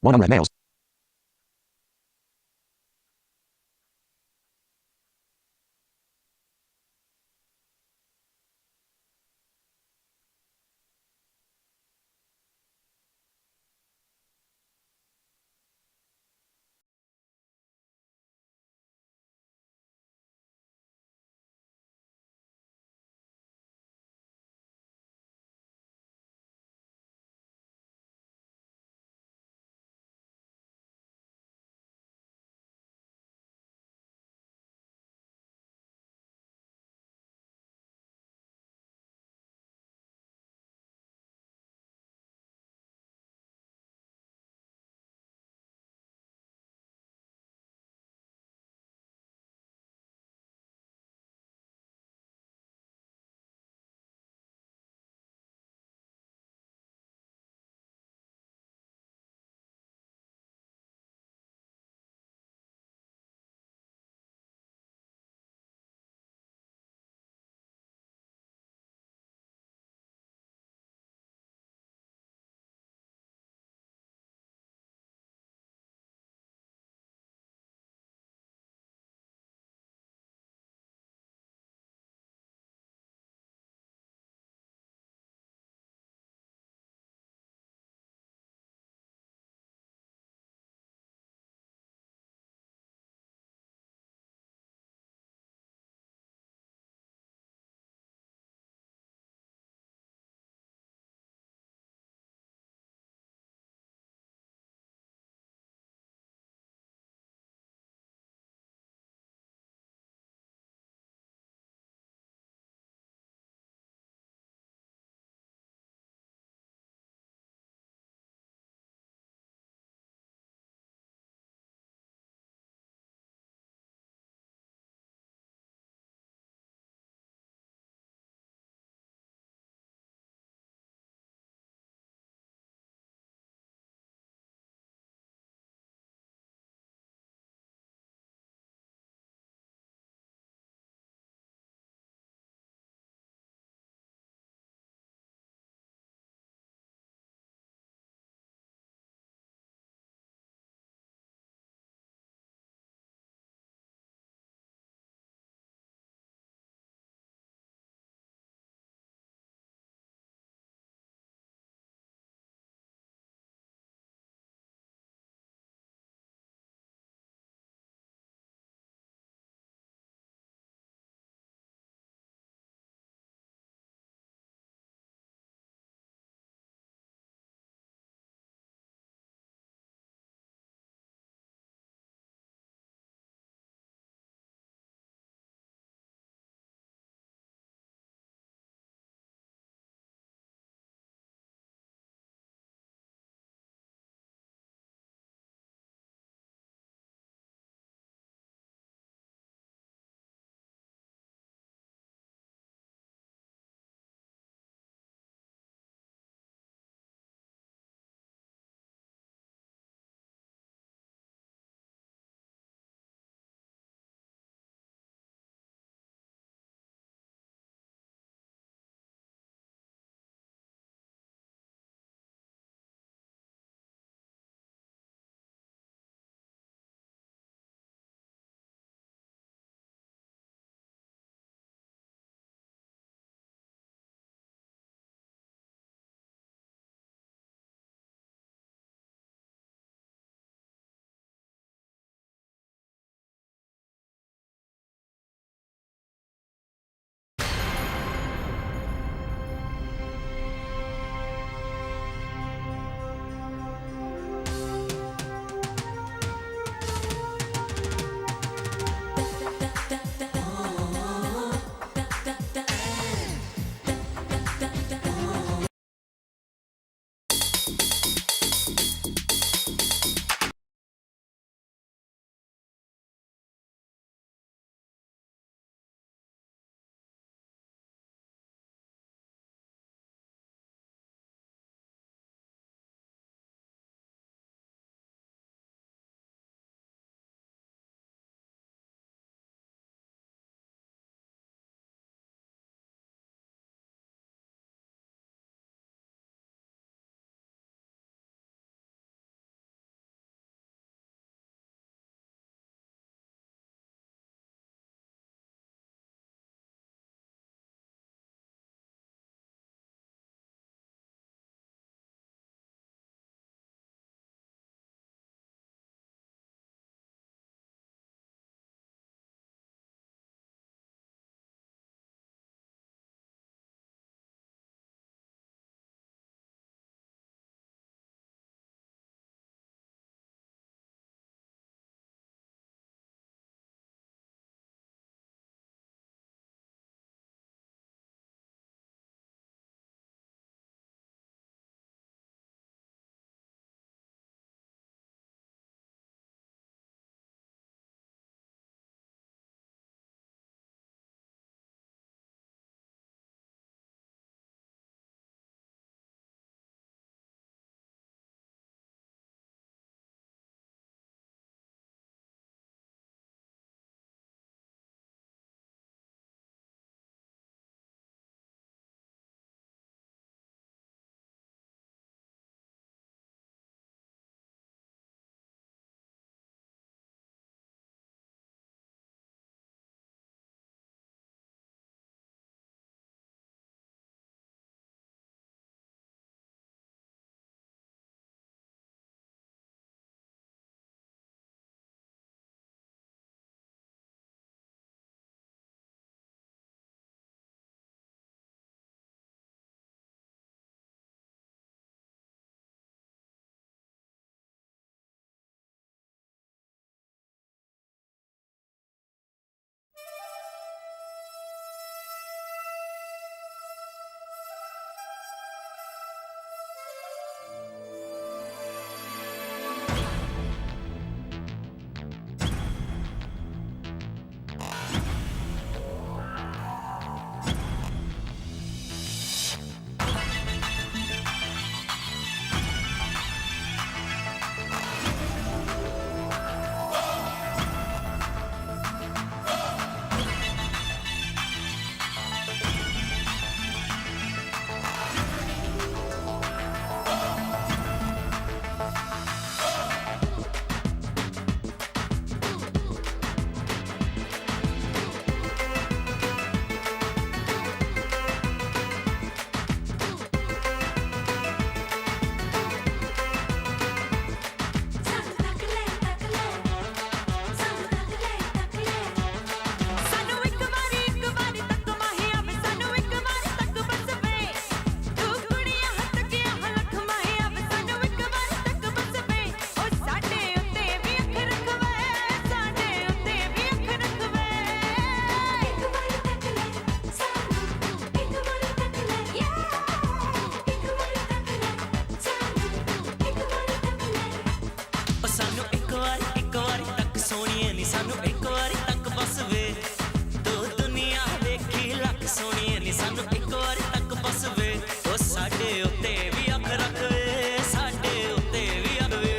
1 unread mails. ਇੱਕ ਵਾਰੀ ਤੱਕ ਸੋਹਣੀਏ ਨੀ ਸਾਨੂੰ ਇੱਕ ਵਾਰੀ ਤੱਕ ਬਸ ਵੇ ਦੋ ਦੁਨੀਆ ਵੇਖੀ ਲੱਖ ਸੋਹਣੀਏ ਨੀ ਸਾਨੂੰ ਇੱਕ ਵਾਰੀ ਤੱਕ ਬਸ ਵੇ ਉਹ ਸਾਡੇ ਉੱਤੇ ਵੀ ਅੱਖ ਰੱਖ ਵੇ ਸਾਡੇ ਉੱਤੇ ਵੀ ਅੱਖ ਵੇ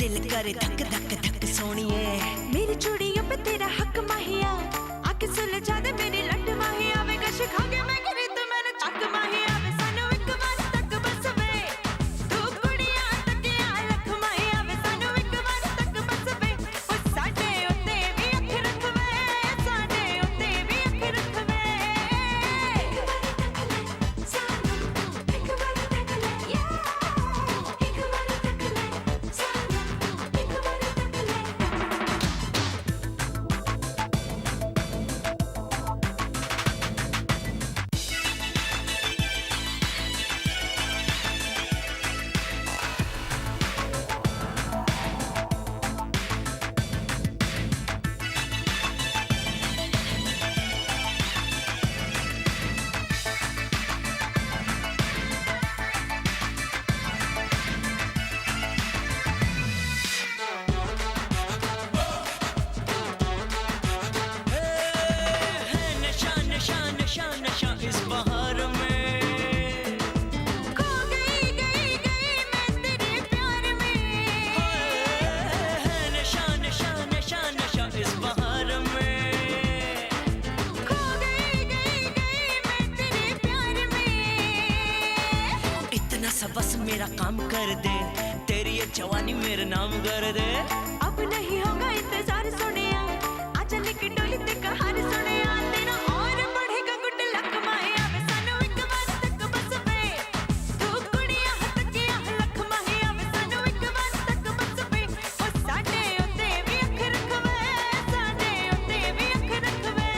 दिल करे धक धक धक सोनिए मेरी चूड़ियों पे तेरा हक माहिया आके सुलझा दे मेरी लट माहिया वे कश खा के मैं गिरी तो मैंने चक माहिया वे सानू एक बार तक बस वे तू कुड़ियां तकिया लख माहिया वे सानू एक बार तक बस वे ओ साडे उत्ते भी अख रख वे साडे उत्ते भी अख रख वे एक बार तक ले सानू एक बार तक ले या एक बार तक ले सानू बस मेरा काम कर दे तेरी ये जवानी मेरे नाम कर दे अब नहीं होगा इंतजार सोनिया आजा निक डोली ते कहानी सोनिया तेरा और बढ़ेगा गुड लक माहिया वे सानू एक बार तक बस वे तू कुड़ियां तकिया लख माहिया वे सानू एक बार तक बस वे ओ साडे उत्ते भी अख रख वे साडे उत्ते भी अख रख वे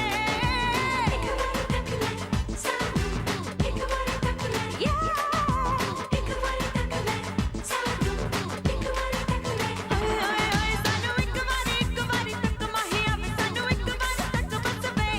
एक बार तक ले सानू एक बार तक ले या एक बारी तक माहिया वे सानू एक बार तक बस वे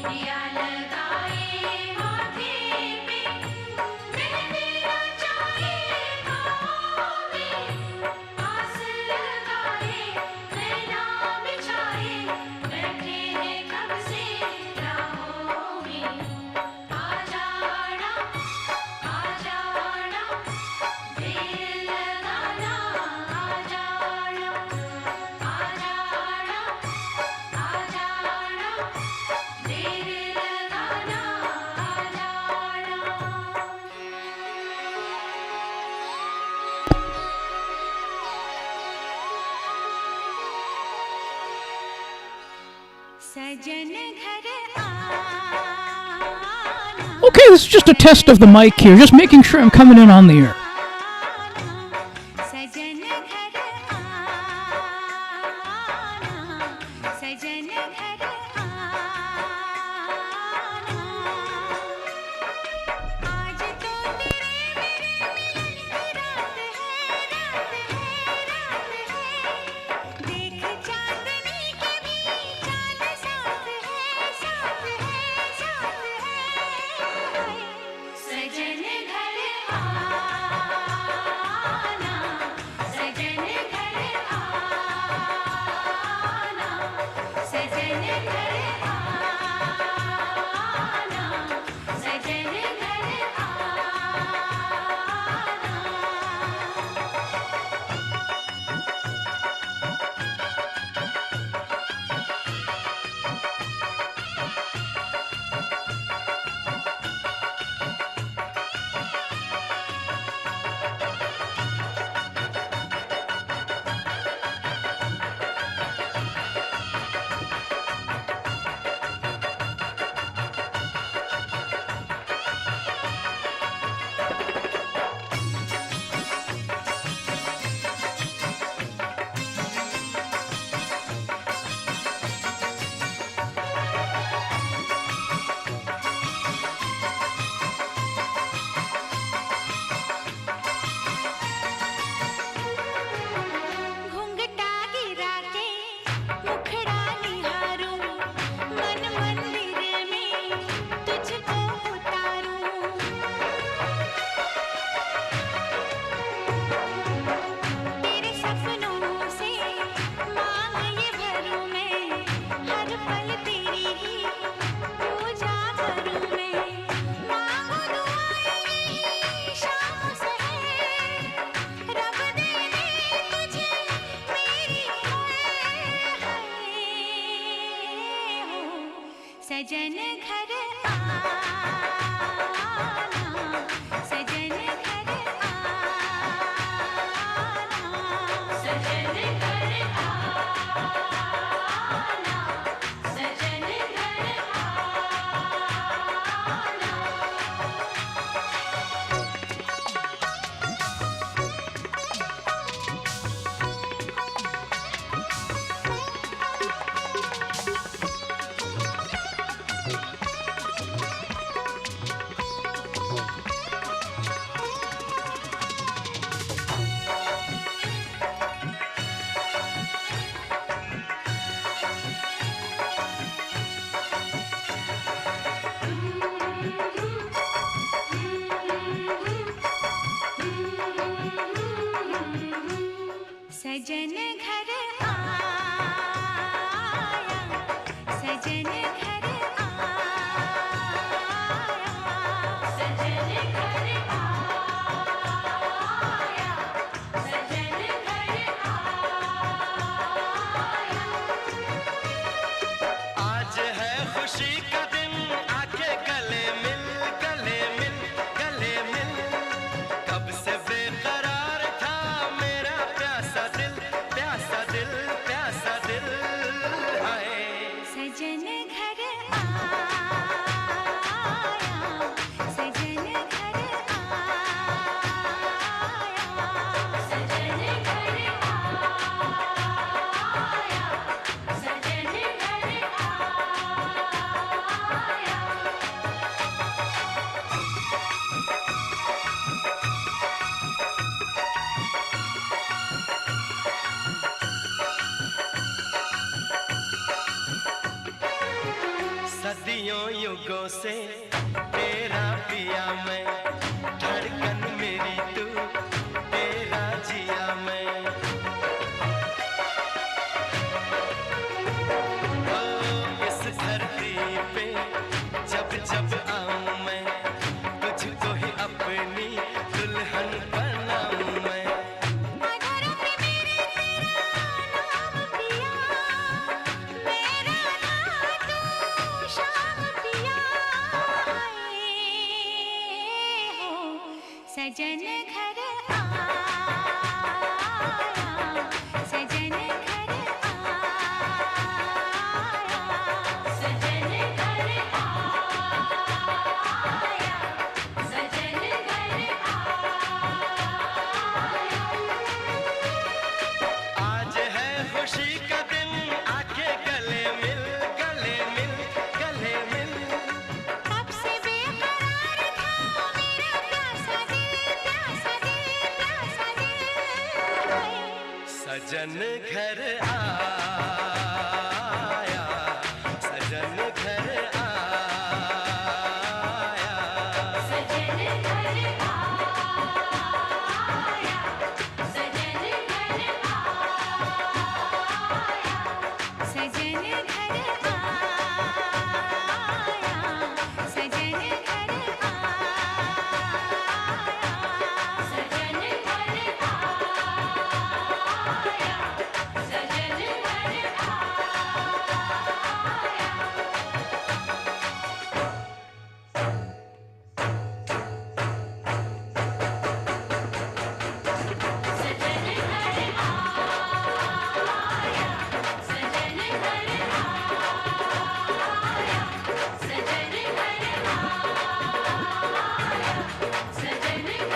बिंदिया लगाए माथे पे मेहंदी रचाए पाँव में आस लगाए नैना बिछाए बैठे हैं कब से राहों में आ जाना देर लगाना आ जाना देर लगाना आ जाना सजन घर आना Okay, this is just a test of the mic here, just making sure I'm coming in on the air. सजन घर आना सजन घर आना आज तो तेरे मेरे मिलन की रात है देख चांदनी के भी चांद साथ है सजन घर आना सजन घर आना सजन घर आना सजन घर घुंघटा गिरा के मुखड़ा निहारूं मन मंदिर में तुझको उतारूं तेरे सपनों से मांग ये भरूं मैं हर पल तेरी ही पूजा करूं मैं मांगू दुआएं शाम सवेर रब दे तुझे मेरी हो सजन घर आना सजन घर आना सजन घर आना सजन घर आना सदियों युगों से तेरा पिया मैं, धड़कन मेरी तू, तेरा जिया मैं। ओ इस धरती पे जब जब आऊं मैं, तुझको ही अपनी दुल्हन बनाऊं मैं। सजन घर आया, सजन घर आया, सजन घर आया, सजन घर आया। आज है खुशी का दिन, आके गले मिल, गले मिल, गले मिल। कब से बेकरार था मेरा प्यासा दिल, प्यासा दिल, प्यासा दिल। सजन घर आया, सजन घर आया। सजन घर आया, सजन घर आया, सजन घर आया, सजन घर आया, सजन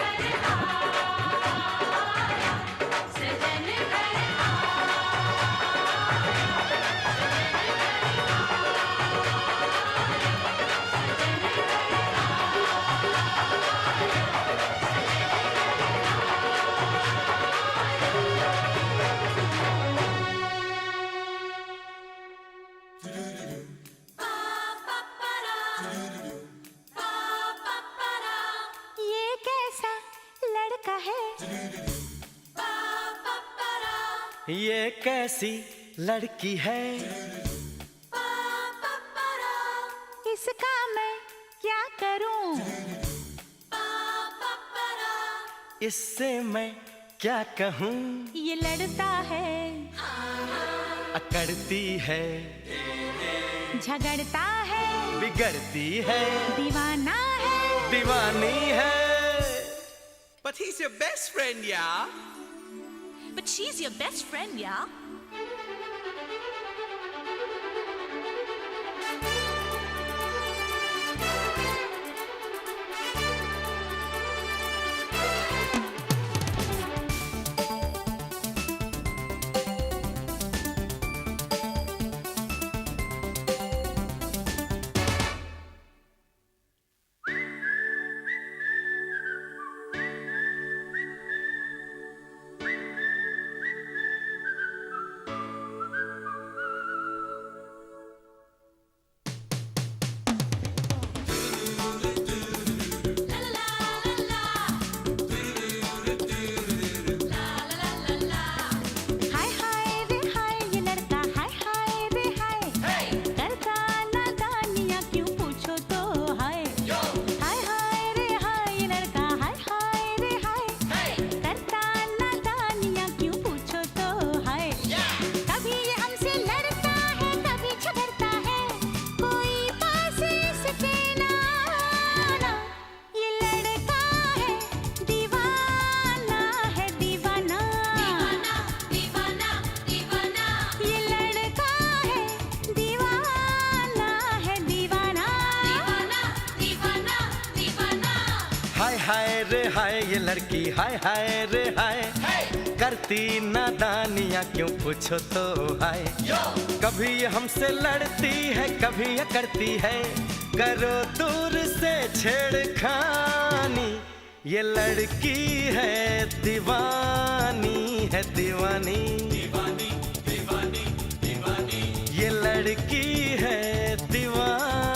घर आया, सजन घर ये कैसा लड़का है, ये कैसी लड़की है, इसका मैं क्या करूं, इससे मैं क्या कहूँ। ये लड़ता है, अकड़ती है, झगड़ता है, बिगड़ती है, दीवाना है, दीवानी है। But he's your best friend, yeah? But she's your best friend, yeah? हाय हाय रे हाय, ये लड़का हाय हाय रे हाय, करता नादानियाँ क्यों पूछो तो हाय। हाय हाय रे हाय, ये लड़का हाय हाय रे हाय, करता नादानियाँ क्यों पूछो तो हाय। कभी ये हमसे लड़ता है, कभी झगड़ता है, कोई पास इसके ना आना। ये लड़का है दीवाना, है दीवाना, दीवाना, दीवाना, दीवाना। ये लड़का है दीवाना, है दीवाना, दीवाना, दीवाना, दीवाना। हाय हाय रे हाय, ये लड़की हाय हाय रे हाय, करती नादानियाँ क्यों पूछो तो हाय। कभी ये हमसे लड़ती है, कभी ये करती है, करो दूर से छेड़खानी। ये लड़की है दीवानी, है दीवानी, दीवानी, दीवानी, दीवानी। ये लड़की है दीवानी।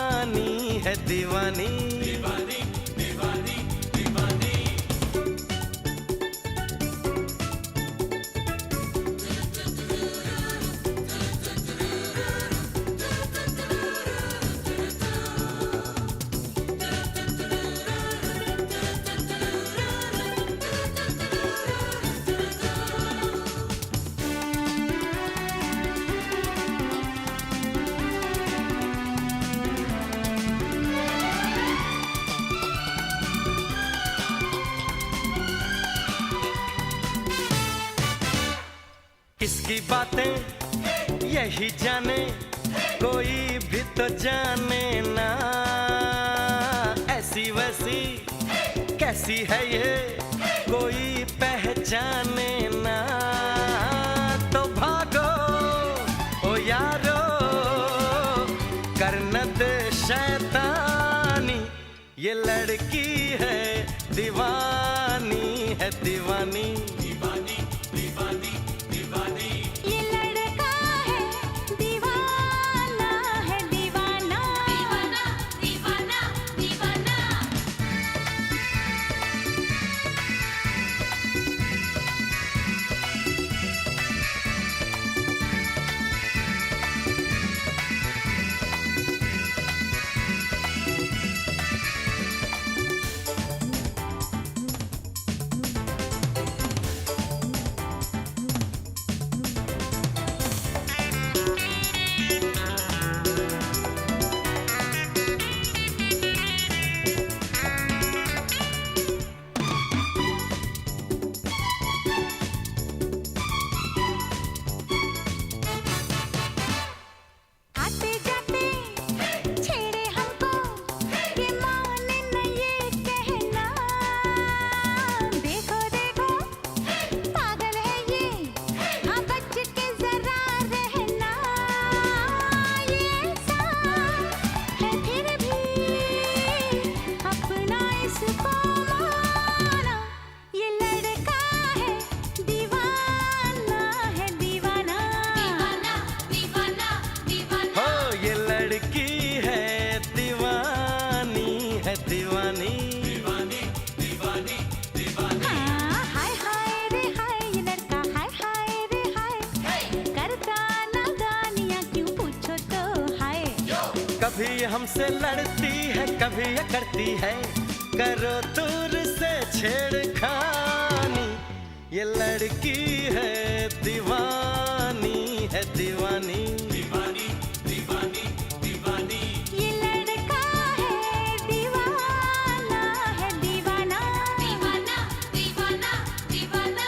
इसकी बातें यही जाने, कोई भी तो जाने ना। ऐसी वैसी कैसी है ये, कोई पहचाने ना। तो भागो ओ यारो, करन दे शैतानी, ये लड़की है दीवानी, है दीवानी। ये लड़का है दीवाना, है दीवाना, दीवाना, दीवाना, दीवाना। आते जाते छेड़े हमको, ये माने न ये कहना। देखो देखो पागल है ये, हाँ बच के जरा रहना। ये ऐसा है फिर भी अपना इसको माना। ये लड़का है दीवाना, है दीवाना, दीवाना, दीवाना, दीवाना। हो ये लड़की है दीवानी, है दीवानी। हाँ, हाय हाय रे हाय, ये लड़का हाय हाय रे हाय। करता नादानियाँ क्यों पूछो तो हाय। कभी ये हमसे लड़ती है, कभी ये करती है, करो दूर से छेड़खानी। ये लड़की है दीवानी, है दीवानी। ये लड़का है दीवाना, है दीवाना, दीवाना, दीवाना, दीवाना।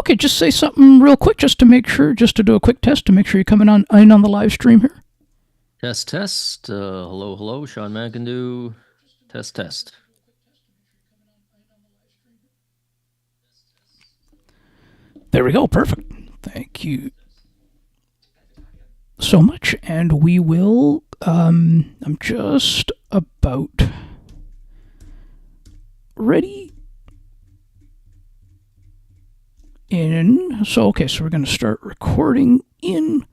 Okay, just say something real quick just to make sure, just to do a quick test to make sure you're coming on in on the live stream here. Test, test. Hello, hello. Sean McIndoe. Test, test. There we go. Perfect. Thank you so much. And we will, I'm just about ready in. So, okay, so we're going to start recording in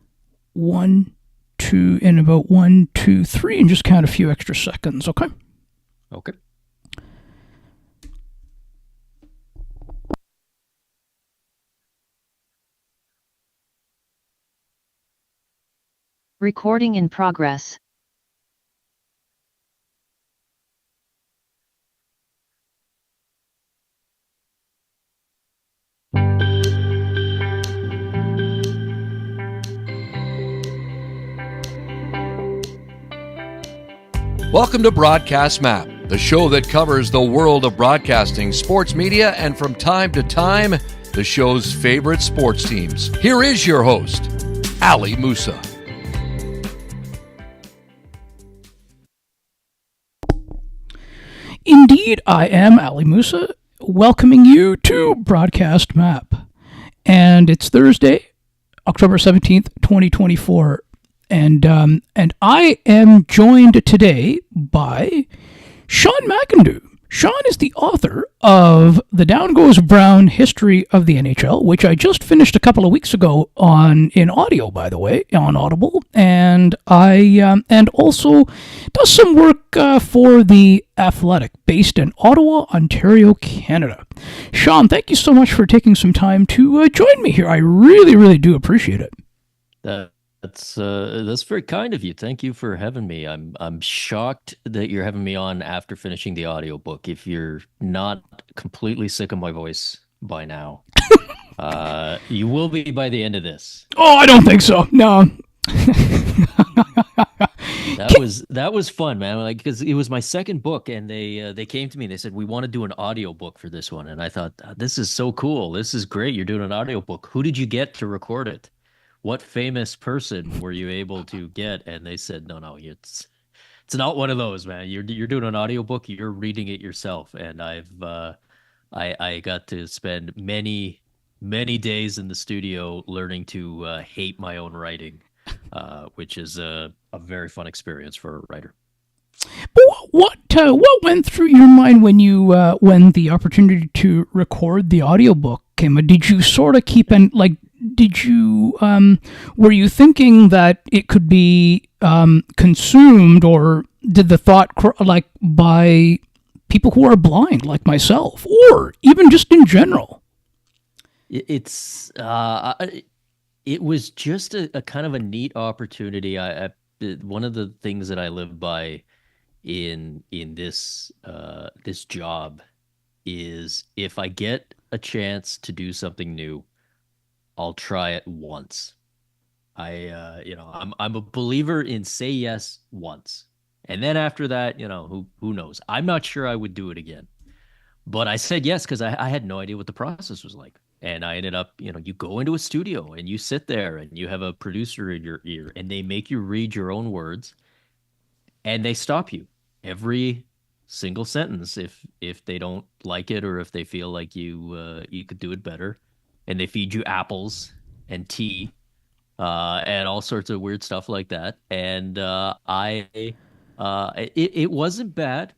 about 1, 2, 3, and just count a few extra seconds, okay? Okay. Recording in progress. Welcome to Broadcast Map, the show that covers the world of broadcasting, sports media, and from time to time, the show's favorite sports teams. Here is your host, Ali Musa. Indeed, I am Ali Musa, welcoming you to Broadcast Map. And it's Thursday, October 17th, 2024. And I am joined today by Sean McIndoe. Sean is the author of The Down Goes Brown History of the NHL, which I just finished a couple of weeks ago in audio, by the way, on Audible, and and also does some work for The Athletic, based in Ottawa, Ontario, Canada. Sean, thank you so much for taking some time to join me here. I really, really do appreciate it. That's very kind of you. Thank you for having me. I'm shocked that you're having me on after finishing the audiobook. If you're not completely sick of my voice by now, you will be by the end of this. Oh, I don't think so. No. That was fun, man. Like, because it was my second book, and they came to me and they said, we want to do an audiobook for this one. And I thought, this is so cool. This is great. You're doing an audiobook. Who did you get to record it? What famous person were you able to get? And they said, no, it's not one of those, man. You're doing an audiobook, you're reading it yourself. And I got to spend many days in the studio learning to hate my own writing, which is a very fun experience for a writer. What went through your mind when when the opportunity to record the audiobook came? Did you sort of keep were you thinking that it could be consumed, or did the thought by people who are blind like myself, or even just in general? It was just a kind of a neat opportunity. One of the things that I live by in this job is, if I get a chance to do something new, I'll try it once. I'm a believer in say yes once, and then after that, who knows? I'm not sure I would do it again, but I said yes because I had no idea what the process was like, and I ended up, you go into a studio and you sit there and you have a producer in your ear, and they make you read your own words, and they stop you every single sentence if they don't like it, or if they feel like you could do it better. And they feed you apples and tea, and all sorts of weird stuff like that. And it wasn't bad.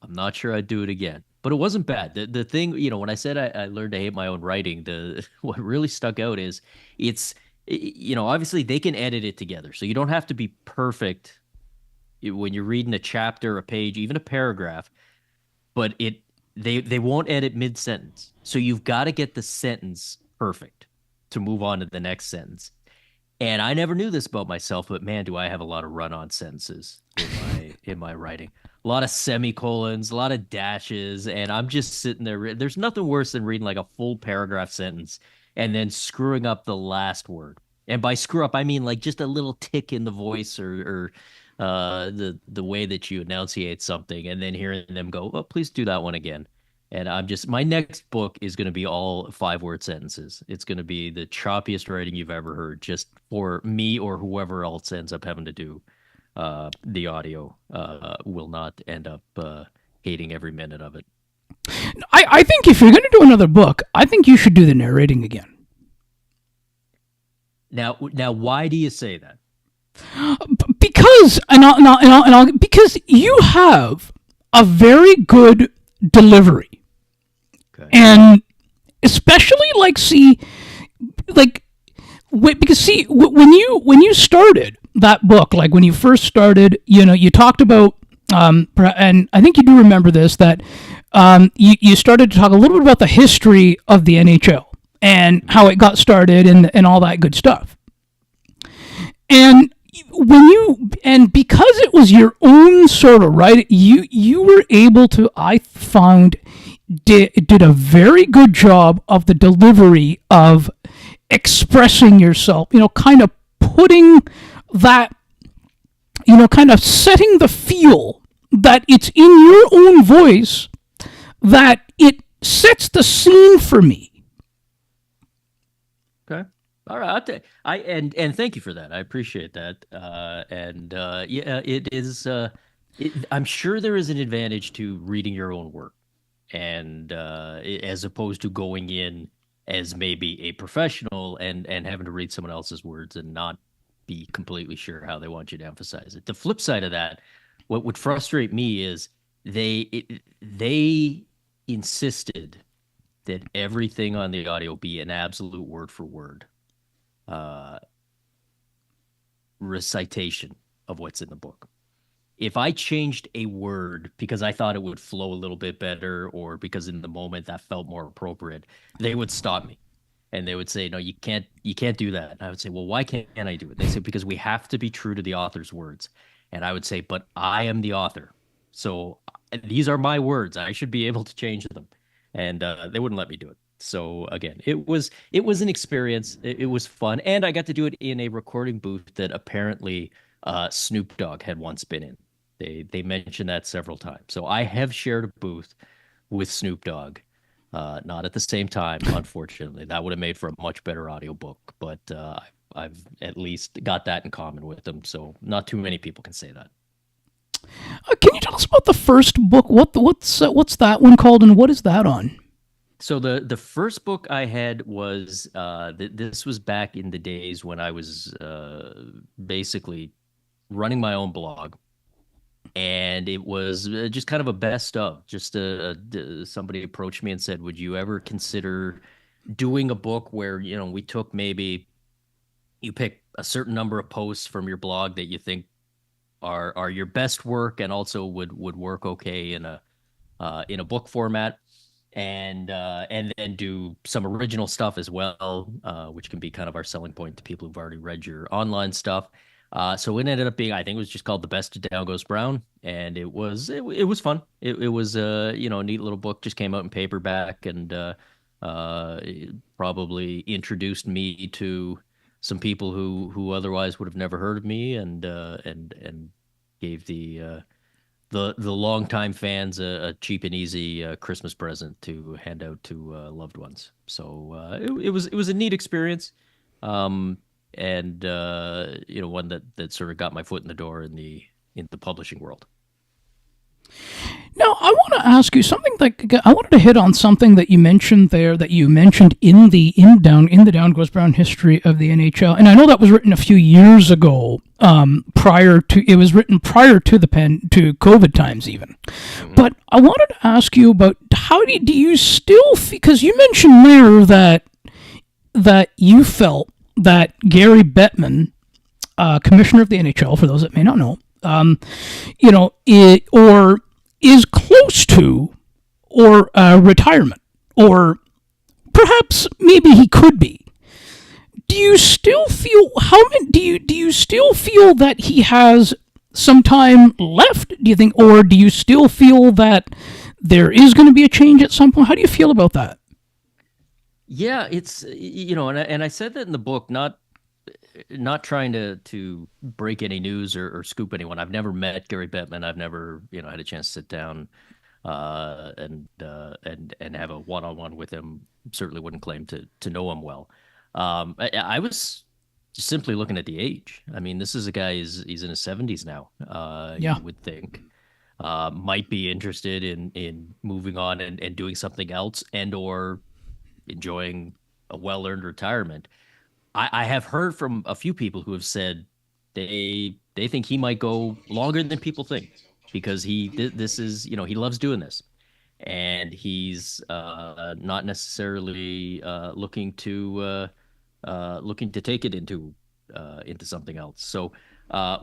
I'm not sure I'd do it again, but it wasn't bad. The thing, when I said I learned to hate my own writing, what really stuck out is obviously they can edit it together, so you don't have to be perfect when you're reading a chapter, a page, even a paragraph, but they won't edit mid-sentence. So you've got to get the sentence perfect to move on to the next sentence. And I never knew this about myself, but man, do I have a lot of run-on sentences in my writing. A lot of semicolons, a lot of dashes, and I'm just sitting there. There's nothing worse than reading like a full paragraph sentence and then screwing up the last word. And by screw up, I mean like just a little tick in the voice, or the way that you enunciate something, and then hearing them go, "Oh, please do that one again." And my next book is going to be all 5-word sentences. It's going to be the choppiest writing you've ever heard, just for me or whoever else ends up having to do the audio will not end up hating every minute of it. I think if you're going to do another book, I think you should do the narrating again. Now, why do you say that? Because because you have a very good delivery, Okay. and especially when you started that book, like when you first started, you talked about, and I think you do remember this, that you started to talk a little bit about the history of the NHL and how it got started and all that good stuff. And because it was your own sort of writing, you were able to, I found, did a very good job of the delivery of expressing yourself, kind of putting that, kind of setting the feel that it's in your own voice, that it sets the scene for me. Okay. All right. And thank you for that. I appreciate that. Yeah, it is. I'm sure there is an advantage to reading your own work, and as opposed to going in as maybe a professional and having to read someone else's words and not be completely sure how they want you to emphasize it. The flip side of that, what would frustrate me is they insisted that everything on the audio be an absolute word for word recitation of what's in the book. If I changed a word because I thought it would flow a little bit better, or because in the moment that felt more appropriate, they would stop me and they would say, no, you can't do that. And I would say, well, why can't I do it? They say, because we have to be true to the author's words. And I would say, but I am the author, so these are my words. I should be able to change them. And they wouldn't let me do it. So again, it was an experience. It was fun, and I got to do it in a recording booth that apparently Snoop Dogg had once been in. They mentioned that several times. So I have shared a booth with Snoop Dogg, not at the same time, unfortunately. That would have made for a much better audiobook, but I've at least got that in common with him. So not too many people can say that. Can you tell us about the first book? What's that one called, and what is that on? So the first book I had was this was back in the days when I was basically running my own blog, and it was just kind of a best of. Just somebody approached me and said, "Would you ever consider doing a book where we took, maybe you pick a certain number of posts from your blog that you think are your best work and also would work okay in a book format." And then do some original stuff as well, which can be kind of our selling point to people who've already read your online stuff. So it ended up being, I think it was just called The Best of Down Goes Brown, and it was fun. It was a neat little book. Just came out in paperback, and it probably introduced me to some people who otherwise would have never heard of me, and gave the longtime fans a cheap and easy Christmas present to hand out to loved ones. So it was a neat experience, and one that sort of got my foot in the door in the publishing world. Now, I want to ask you something. I wanted to hit on something that you mentioned there, that you mentioned in the Down Goes Brown history of the NHL, and I know that was written a few years ago. It was written prior to to COVID times even. Mm-hmm. But I wanted to ask you about how do you still, because you mentioned there that you felt that Gary Betmann, commissioner of the NHL, for those that may not know, is close to or retirement, or perhaps maybe he could be. Do you still feel do you still feel that he has some time left? Do you think, or do you still feel that there is going to be a change at some point? How do you feel about that? Yeah, it's and I said that in the book, not trying to break any news or scoop anyone. I've never met Gary Betmann. I've never had a chance to sit down and have a one-on-one with him. Certainly wouldn't claim to know him well. I was just simply looking at the age. I mean, this is a guy, he's in his 70s now. Yeah. You would think might be interested in moving on and doing something else, and or enjoying a well-earned retirement. I have heard from a few people who have said they think he might go longer than people think, because this is, he loves doing this, and he's not necessarily looking to take it into something else. So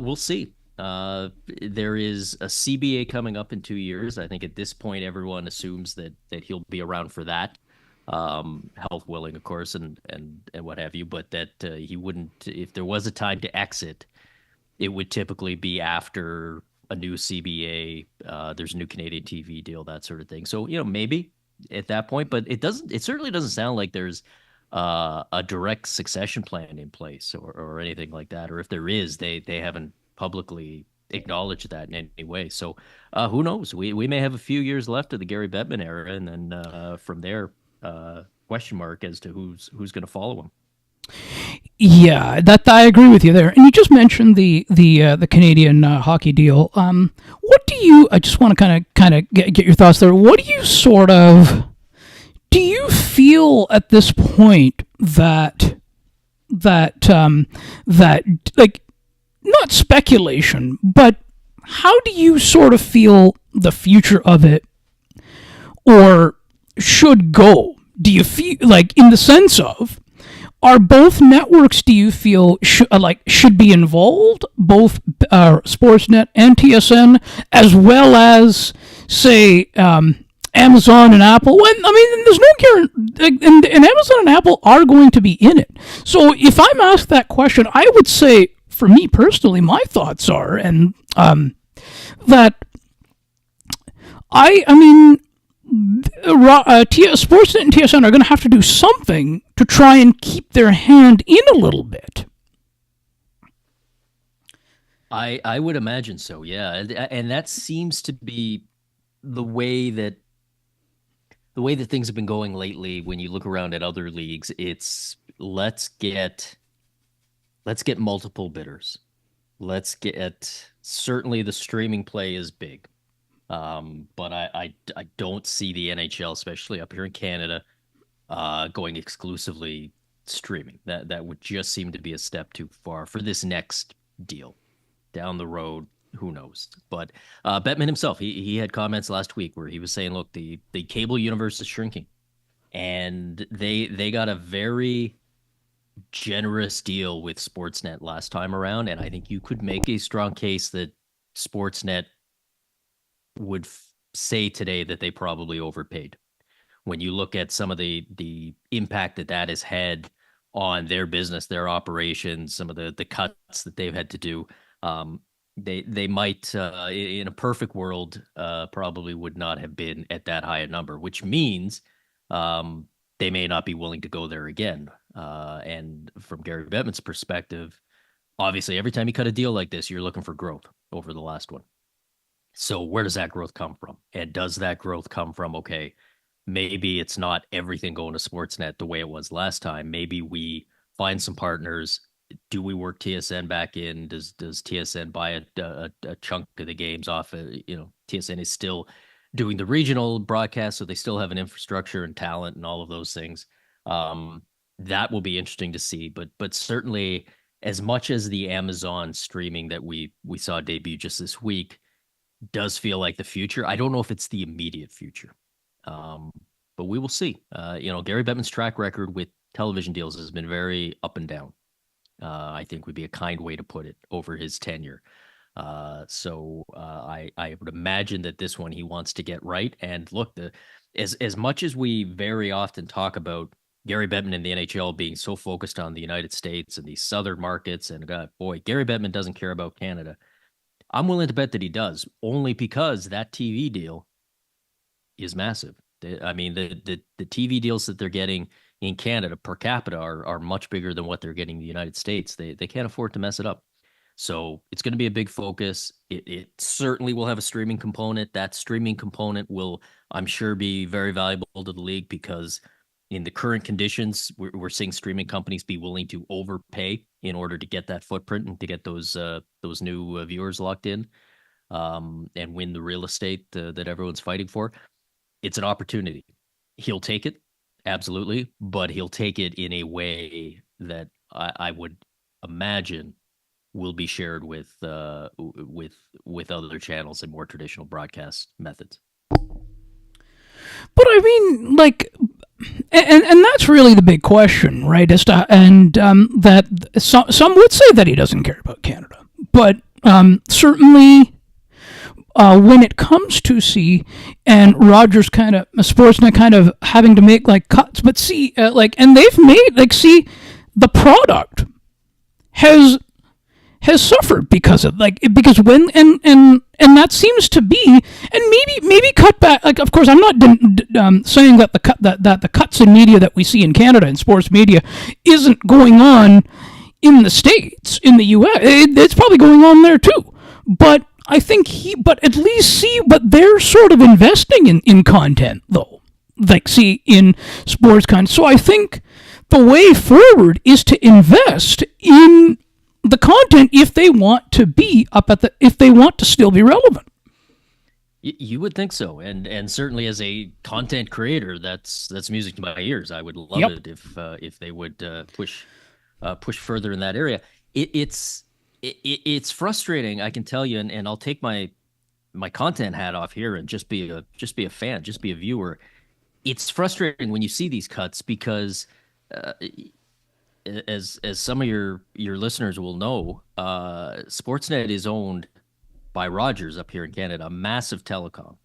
we'll see. There is a CBA coming up in 2 years. I think at this point everyone assumes that he'll be around for that, health willing, of course, and what have you. But that he wouldn't, if there was a time to exit, it would typically be after a new CBA. There's a new Canadian TV deal, that sort of thing. So maybe at that point, but it certainly doesn't sound like there's a direct succession plan in place or anything like that. Or if there is, they haven't publicly acknowledged that in any way. So who knows? We may have a few years left of the Gary Betmann era, and then from there, question mark as to who's going to follow him. Yeah, that I agree with you there. And you just mentioned the Canadian hockey deal. What do you? I just want to kind of get your thoughts there. What do you feel at this point that like, not speculation, but how do you sort of feel the future of it, or should go? Do you feel like, in the sense of, are both networks, do you feel should be involved, both Sportsnet and TSN, as well as, say, Amazon and Apple? When, I mean, there's no guarantee, and Amazon and Apple are going to be in it. So if I'm asked that question, I would say, for me personally, my thoughts are, and that I mean, Sportsnet and TSN are going to have to do something to try and keep their hand in a little bit. I would imagine so, yeah, and that seems to be the way that things have been going lately. When you look around at other leagues, it's let's get multiple bidders. Let's get, certainly the streaming play is big. But I don't see the NHL, especially up here in Canada, going exclusively streaming. That would just seem to be a step too far for this next deal. Down the road, who knows? But Betmann himself, he had comments last week where he was saying, look, the cable universe is shrinking, and they got a very generous deal with Sportsnet last time around, and I think you could make a strong case that Sportsnet would say today that they probably overpaid. When you look at some of the impact that has had on their business, their operations, some of the cuts that they've had to do, they might, in a perfect world, probably would not have been at that high a number, which means they may not be willing to go there again. And from Gary Betmann's perspective, obviously, every time you cut a deal like this, you're looking for growth over the last one. So where does that growth come from? And does that growth come from, okay, maybe it's not everything going to Sportsnet the way it was last time. Maybe we find some partners. Do we work TSN back in? Does TSN buy a chunk of the games off? TSN is still doing the regional broadcast, so they still have an infrastructure and talent and all of those things. That will be interesting to see. But certainly, as much as the Amazon streaming that we saw debut just this week does feel like the future, I don't know if it's the immediate future. But we will see. Gary Betmann's track record with television deals has been very up and down. I think would be a kind way to put it, over his tenure. So I would imagine that this one he wants to get right. And look, as much as we very often talk about Gary Betmann and the NHL being so focused on the United States and these southern markets, and boy, Gary Betmann doesn't care about Canada. I'm willing to bet that he does, only because that TV deal is massive. The TV deals that they're getting in Canada per capita are much bigger than what they're getting in the United States. They can't afford to mess it up. So it's going to be a big focus. It certainly will have a streaming component. That streaming component will, I'm sure, be very valuable to the league because in the current conditions, we're seeing streaming companies be willing to overpay in order to get that footprint and to get those new viewers locked in, and win the real estate that everyone's fighting for. It's an opportunity. He'll take it, absolutely, but he'll take it in a way that I would imagine will be shared with other channels and more traditional broadcast methods. But I mean, like, and that's really the big question, right? As to, and that some would say that he doesn't care about Canada, but certainly when it comes to and Rogers kind of Sportsnet kind of having to make like cuts, but and they've made the product has suffered because when and that seems to be, and maybe cut back. Like, of course, I'm not saying that the cuts in media that we see in Canada in sports media isn't going on in the States, in the U.S. It's probably going on there too. But I think but they're sort of investing in content though, in sports content. So I think the way forward is to invest in the content if they want to be if they want to still be relevant. You would think so, and certainly as a content creator, that's music to my ears. I would love it if they would push further in that area. It's frustrating, I can tell you, and I'll take my content hat off here and just be a fan, just be a viewer. It's frustrating when you see these cuts because. As some of your listeners will know, Sportsnet is owned by Rogers up here in Canada, a massive telecom.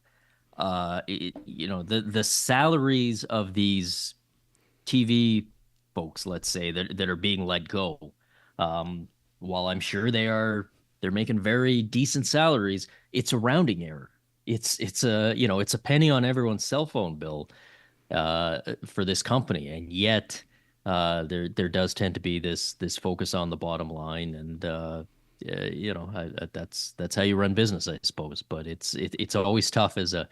The salaries of these TV folks, let's say, that are being let go, while I'm sure they're making very decent salaries, it's a rounding error. It's a penny on everyone's cell phone bill for this company, and yet. There does tend to be this focus on the bottom line, and that's how you run business, I suppose. But it's always tough as a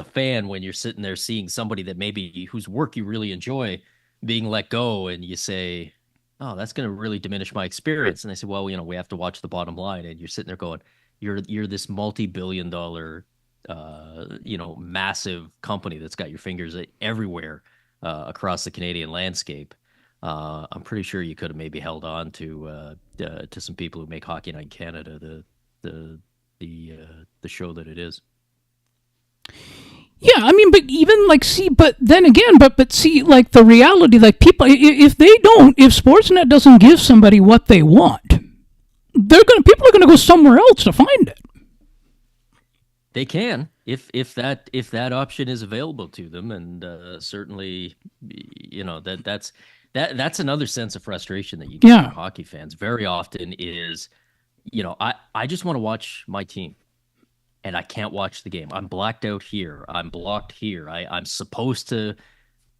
fan when you're sitting there seeing somebody that maybe whose work you really enjoy being let go, and you say, "Oh, that's going to really diminish my experience." And they say, "Well, we have to watch the bottom line." And you're sitting there going, "You're this multi-billion-dollar, massive company that's got your fingers everywhere." Across the Canadian landscape, I'm pretty sure you could have maybe held on to some people who make Hockey Night in Canada the show that it is. Yeah, I mean, but even but then again, but the reality, people, if Sportsnet doesn't give somebody what they want, people are gonna go somewhere else to find it. They can, if that option is available to them, and certainly, that's another sense of frustration that you get from hockey fans very often is, I just want to watch my team, and I can't watch the game. I'm blacked out here. I'm blocked here. I'm supposed to,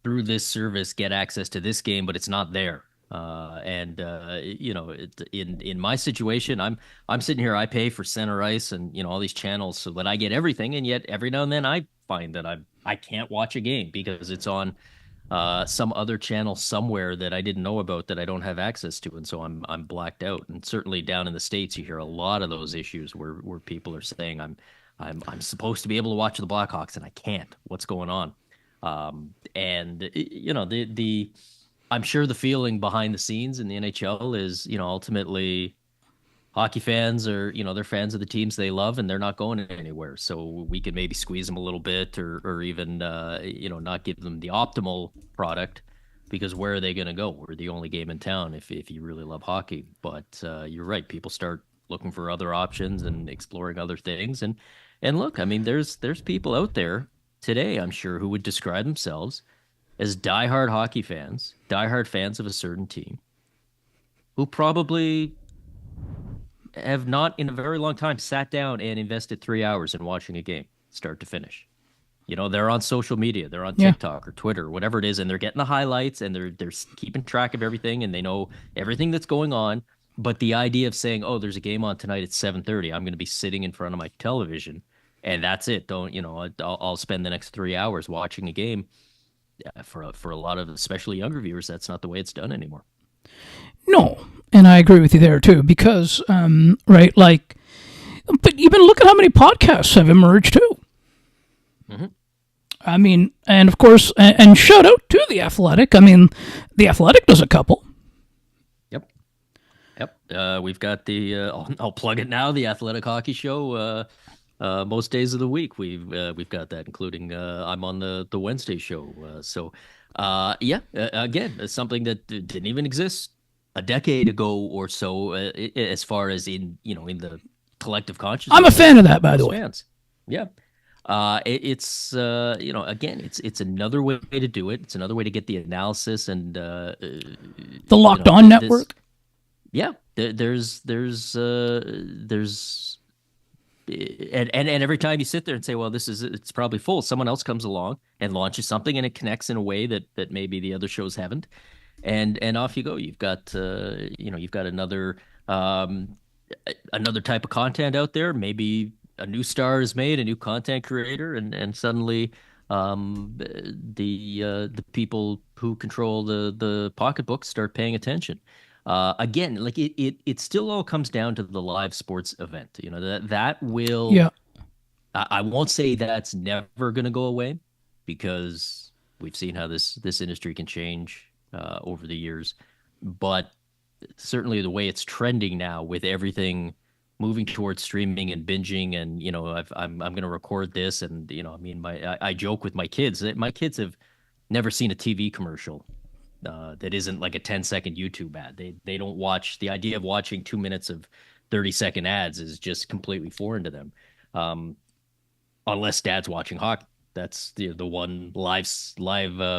through this service, get access to this game, but it's not there. In my situation, I'm sitting here, I pay for center ice and, all these channels so that I get everything. And yet every now and then I find that I can't watch a game because it's on, some other channel somewhere that I didn't know about that I don't have access to. And so I'm blacked out. And certainly down in the States, you hear a lot of those issues where people are saying, I'm supposed to be able to watch the Blackhawks and I can't. What's going on? I'm sure the feeling behind the scenes in the NHL is, ultimately hockey fans are, they're fans of the teams they love and they're not going anywhere. So we can maybe squeeze them a little bit or even, not give them the optimal product because where are they going to go? We're the only game in town if you really love hockey. But you're right. People start looking for other options and exploring other things. And look, I mean, there's people out there today, I'm sure, who would describe themselves as diehard hockey fans, diehard fans of a certain team, who probably have not in a very long time sat down and invested 3 hours in watching a game, start to finish. They're on social media, they're on TikTok or Twitter, whatever it is, and they're getting the highlights and they're keeping track of everything and they know everything that's going on. But the idea of saying, "Oh, there's a game on tonight at 7:30. I'm going to be sitting in front of my television, and that's it. I'll spend the next 3 hours watching a game." For a lot of especially younger viewers, that's not the way it's done anymore. No, and I agree with you there too, because right, like, but even look at how many podcasts have emerged too. Mm-hmm. I mean, and of course, and shout out to The Athletic. I mean, The Athletic does a couple. Yep. We've got the I'll plug it now. The Athletic Hockey Show. Most days of the week we've got that, including I'm on the Wednesday show. Again, it's something that didn't even exist a decade ago or so, as far as in the collective consciousness. I'm a fan of that, by the way. Fans. Yeah. It's it's another way to do it. It's another way to get the analysis and the Locked On Network. There's and every time you sit there and say, well, it's probably full, someone else comes along and launches something and it connects in a way that maybe the other shows haven't, and off you go. You've got another type of content out there. Maybe a new star is made, a new content creator, and suddenly the people who control the pocketbooks start paying attention. Again, like it still all comes down to the live sports event. That will. Yeah. I won't say that's never going to go away, because we've seen how this industry can change over the years. But certainly the way it's trending now, with everything moving towards streaming and binging, and I'm going to record this, and I joke with my kids that my kids have never seen a TV commercial that isn't like a 10-second YouTube ad. They don't watch. The idea of watching 2 minutes of 30-second ads is just completely foreign to them, unless Dad's watching hockey. That's the one live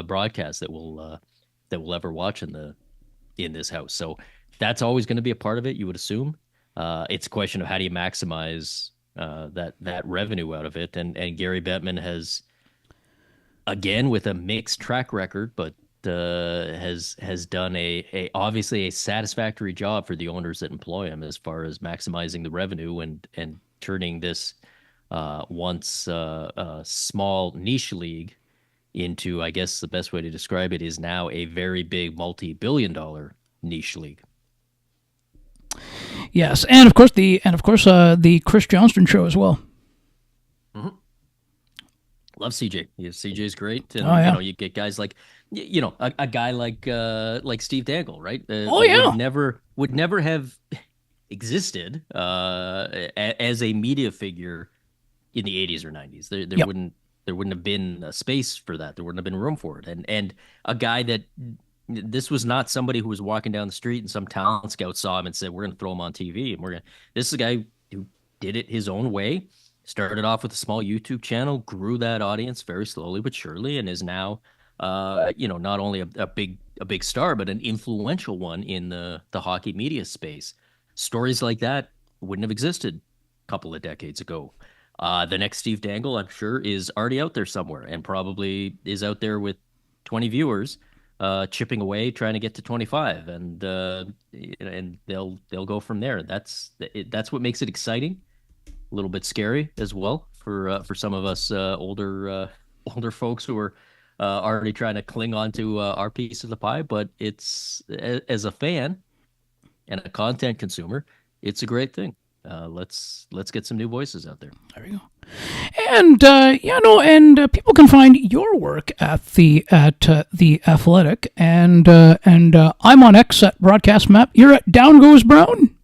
broadcast that we'll ever watch in this house. So that's always going to be a part of it, you would assume. It's a question of how do you maximize that revenue out of it, and Gary Betmann has, again, with a mixed track record, but has done a obviously a satisfactory job for the owners that employ him, as far as maximizing the revenue and turning this once small niche league into, I guess the best way to describe it is now a very big multi-billion-dollar niche league. Yes, and of course the Chris Johnston show as well. Mm-hmm. Love CJ. Yeah, CJ's great, and you get guys like a guy like Steve Dangle, right? Would never have existed as a media figure in the 80s or 90s. There wouldn't have been a space for that. There wouldn't have been room for it. And a guy that, this was not somebody who was walking down the street and some talent scout saw him and said, we're going to throw him on TV. And this is a guy who did it his own way, started off with a small YouTube channel, grew that audience very slowly but surely, and is now, not only a big star, but an influential one in the hockey media space. Stories like that wouldn't have existed a couple of decades ago. The next Steve Dangle, I'm sure, is already out there somewhere, and probably is out there with 20 viewers, chipping away, trying to get to 25, and they'll go from there. That's what makes it exciting, a little bit scary as well for some of us older folks who are already trying to cling on to our piece of the pie. But it's, as a fan and a content consumer, it's a great thing. Let's get some new voices out there. There we go. And people can find your work at the Athletic, and I'm on X at Broadcast Map. You're at Down Goes Brown.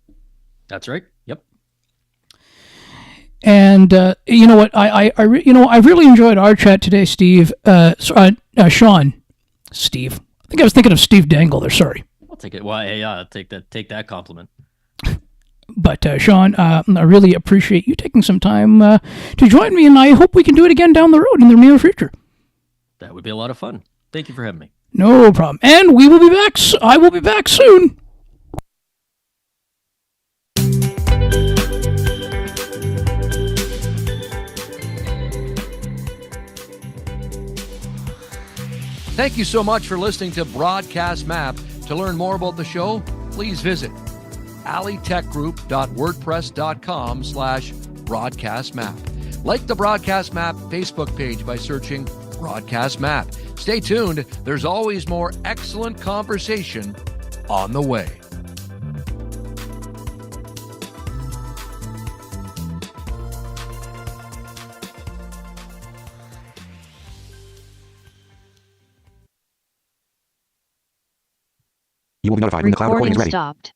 That's right. Yep. And you know what? I really enjoyed our chat today, Steve. Sean, Steve. I think I was thinking of Steve Dangle there. Sorry. I'll take it. Well, yeah, take that compliment. But Sean, I really appreciate you taking some time to join me, and I hope we can do it again down the road in the near future. That would be a lot of fun. Thank you for having me. No problem. And we will be back. I will be back soon. Thank you so much for listening to Broadcast Map. To learn more about the show, please visit alleytechgroup.wordpress.com/broadcastmap. Like the Broadcast Map Facebook page by searching Broadcast Map. Stay tuned. There's always more excellent conversation on the way. You will be notified when the cloud recording is ready. Stopped.